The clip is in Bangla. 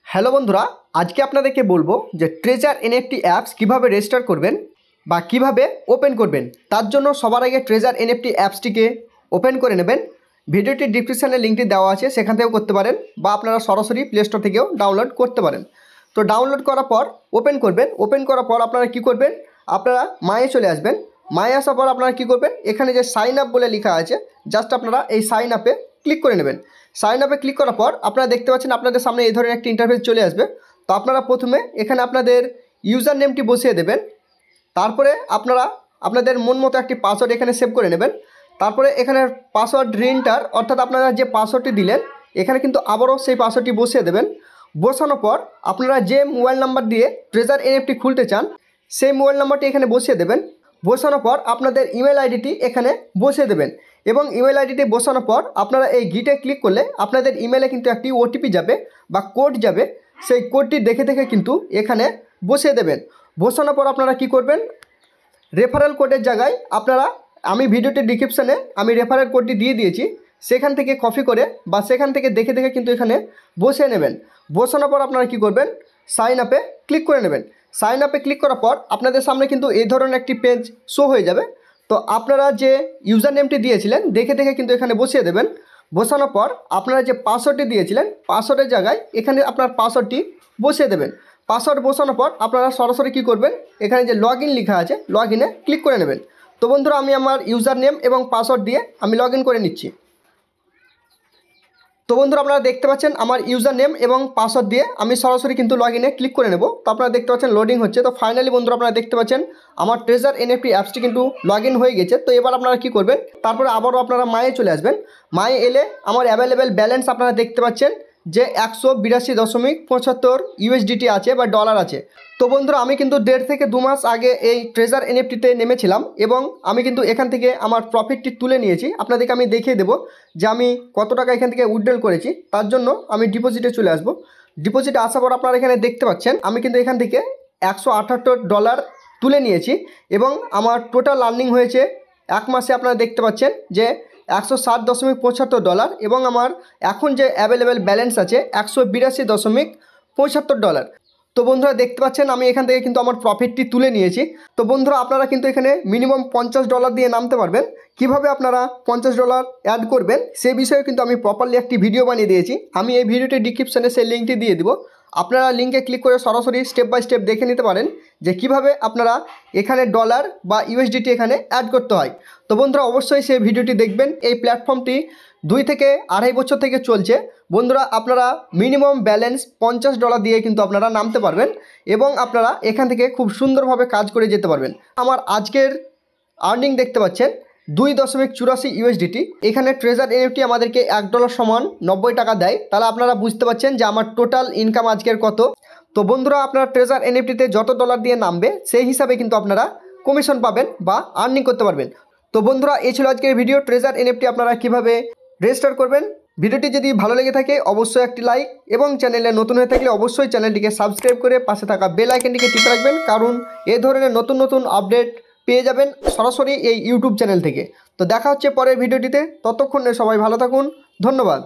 হ্যালো বন্ধুরা, আজকে আপনাদেরকে বলবো যে ট্রেজার এনএফটি অ্যাপস কিভাবে রেজিস্টার করবেন বা কিভাবে ওপেন করবেন। তার জন্য সবার আগে ট্রেজার এনএফটি অ্যাপসটিকে ওপেন করে নেবেন। ভিডিওটির ডিসক্রিপশানে লিঙ্কটি দেওয়া আছে, সেখান থেকেও করতে পারেন বা আপনারা সরাসরি প্লে স্টোর থেকেও ডাউনলোড করতে পারেন। তো ডাউনলোড করার পর ওপেন করবেন। ওপেন করার পর আপনারা কী করবেন, আপনারা মায়ে চলে আসবেন। মায়ে আসার পর আপনারা কী করবেন, এখানে যে সাইন আপ বলে লেখা আছে, জাস্ট আপনারা এই সাইন আপে ক্লিক করে নেবেন। সাইন আপে ক্লিক করার পর আপনারা দেখতে পাচ্ছেন আপনাদের সামনে এই ধরনের একটি ইন্টারফেস চলে আসবে। তো আপনারা প্রথমে এখানে আপনাদের ইউজার নেমটি বসিয়ে দেবেন। তারপরে আপনারা আপনাদের মন মতো একটি পাসওয়ার্ড এখানে সেভ করে নেবেন। তারপরে এখানে পাসওয়ার্ড রিএন্টার, অর্থাৎ আপনারা যে পাসওয়ার্ডটি দিলেন এখানে কিন্তু আবারও সেই পাসওয়ার্ডটি বসিয়ে দেবেন। বসানোর পর আপনারা যে মোবাইল নাম্বার দিয়ে ট্রেজার এনএফটি খুলতে চান সেই মোবাইল নাম্বারটি এখানে বসিয়ে দেবেন। বসানোর পর আপনাদের ইমেল আইডিটি এখানে বসিয়ে দেবেন এবং ইমেল আইডিটি বসানোর পর আপনারা এই গিটে ক্লিক করলে আপনাদের ইমেলে কিন্তু একটি ওটিপি যাবে বা কোড যাবে। সেই কোডটি দেখে দেখে কিন্তু এখানে বসিয়ে দেবেন। বসানোর পর আপনারা কি করবেন, রেফারেল কোডের জায়গায় আপনারা, আমি ভিডিওটির ডিসক্রিপশানে আমি রেফারেল কোডটি দিয়ে দিয়েছি, সেখান থেকে কপি করে বা সেখান থেকে দেখে দেখে কিন্তু এখানে বসিয়ে নেবেন। বসানোর পর আপনারা কি করবেন, সাইন আপে ক্লিক করে নেবেন। সাইন আপে ক্লিক করার পর আপনাদের সামনে কিন্তু এই ধরনের একটি পেজ শো হয়ে যাবে। তো আপনারা যে ইউজার নেমটি দিয়েছিলেন দেখে দেখে কিন্তু এখানে বসিয়ে দেবেন। বসানোর পর আপনারা যে পাসওয়ার্ডটি দিয়েছিলেন পাসওয়ার্ডের জায়গায় এখানে আপনার পাসওয়ার্ডটি বসিয়ে দেবেন। পাসওয়ার্ড বসানোর পর আপনারা সরাসরি কী করবেন, এখানে যে লগ ইন লেখা আছে লগ ইনে ক্লিক করে নেবেন। তো বন্ধুরা, আমি আমার ইউজার নেম এবং পাসওয়ার্ড দিয়ে আমি লগ ইন করে নিচ্ছি। তো বন্ধুরা, আপনারা দেখতে পাচ্ছেন আমার ইউজার নেম এবং পাসওয়ার্ড দিয়ে আমি সরাসরি কিন্তু লগ ইনে ক্লিক করে নেব। তো আপনারা দেখতে পাচ্ছেন লোডিং হচ্ছে। তো ফাইনালি বন্ধুরা, আপনারা দেখতে পাচ্ছেন আমার ট্রেজার এনএফটি অ্যাপসটি কিন্তু লগ ইন হয়ে গেছে। তো এবার আপনারা কী করবেন, তারপরে আবারও আপনারা মায়ে চলে আসবেন। মায়ে এলে আমার অ্যাভেলেবেল ব্যালেন্স আপনারা দেখতে পাচ্ছেন যে 182.75 ইউএসডিটি আছে বা ডলার আছে। তো বন্ধুরা, আমি কিন্তু 1.5 থেকে 2 মাস আগে এই ট্রেজার এনএফটিতে নেমেছিলাম এবং আমি কিন্তু এখান থেকে আমার প্রফিটটি তুলে নিয়েছি। আপনাদেরকে আমি দেখিয়ে দেবো যে আমি কত টাকা এখান থেকে উইথড্রল করেছি। তার জন্য আমি ডিপোজিটে চলে আসবো। ডিপোজিটে আসার পর আপনারা এখানে দেখতে পাচ্ছেন আমি কিন্তু এখান থেকে $178 তুলে নিয়েছি এবং আমার টোটাল আর্নিং হয়েছে এক মাসে আপনারা দেখতে পাচ্ছেন যে $160.75 এবং আমার এখন যে অ্যাভেলেবেল ব্যালেন্স আছে $182.75। তো বন্ধুরা দেখতে পাচ্ছেন আমি এখান থেকে কিন্তু আমার প্রফিটটি তুলে নিয়েছি। তো বন্ধুরা, আপনারা কিন্তু এখানে মিনিমাম $50 দিয়ে নামতে পারবেন। কিভাবে আপনারা $50 অ্যাড করবেন সেই বিষয়ে কিন্তু আমি প্রপারলি একটি ভিডিও বানিয়ে দিয়েছি। আমি এই ভিডিওটির ডিসক্রিপশানে সেই লিঙ্কটি দিয়ে দিব। আপনারা লিঙ্কে ক্লিক করে সরাসরি স্টেপ বাই স্টেপ দেখে নিতে পারেন যে কিভাবে আপনারা এখানে ডলার বা ইউএসডিটি এখানে অ্যাড করতে হয়। তো বন্ধুরা, অবশ্যই সেই ভিডিওটি দেখবেন। এই প্ল্যাটফর্মটি 2 থেকে 2.5 বছর থেকে চলছে। বন্ধুরা, আপনারা মিনিমাম ব্যালেন্স $50 দিয়ে কিন্তু আপনারা নামতে পারবেন এবং আপনারা এখান থেকে খুব সুন্দরভাবে কাজ করে যেতে পারবেন। আমার আজকের আর্নিং দেখতে পাচ্ছেন 2.84 ইউএসডিটি। এখানে ট্রেজার এনএফটি আমাদেরকে $1 সমান 90 টাকা দেয়। তাহলে আপনারা বুঝতে পারছেন যে আমার টোটাল ইনকাম আজকের কত। তো বন্ধুরা, আপনারা ট্রেজার এনএফটিতে যত ডলার দিয়ে নামবে সেই হিসাবে কিন্তু আপনারা কমিশন পাবেন বা আর্নিং করতে পারবেন। তো বন্ধুরা, এই ছিল আজকের ভিডিও। ট্রেজার এনএফটি আপনারা কিভাবে রেজিস্টার করবেন। ভিডিওটি যদি ভালো লেগে থাকে অবশ্যই একটি লাইক এবং চ্যানেলে নতুন হয়ে থাকলে অবশ্যই চ্যানেলটিকে সাবস্ক্রাইব করে পাশে থাকা বেল আইকনটিকে টিপে রাখবেন, কারণ এই ধরনের নতুন নতুন আপডেট পেয়ে যাবেন সরাসরি এই ইউটিউব চ্যানেল থেকে। তো দেখা হচ্ছে পরের ভিডিওটিতে। ততক্ষণে সবাই ভালো থাকুন। ধন্যবাদ।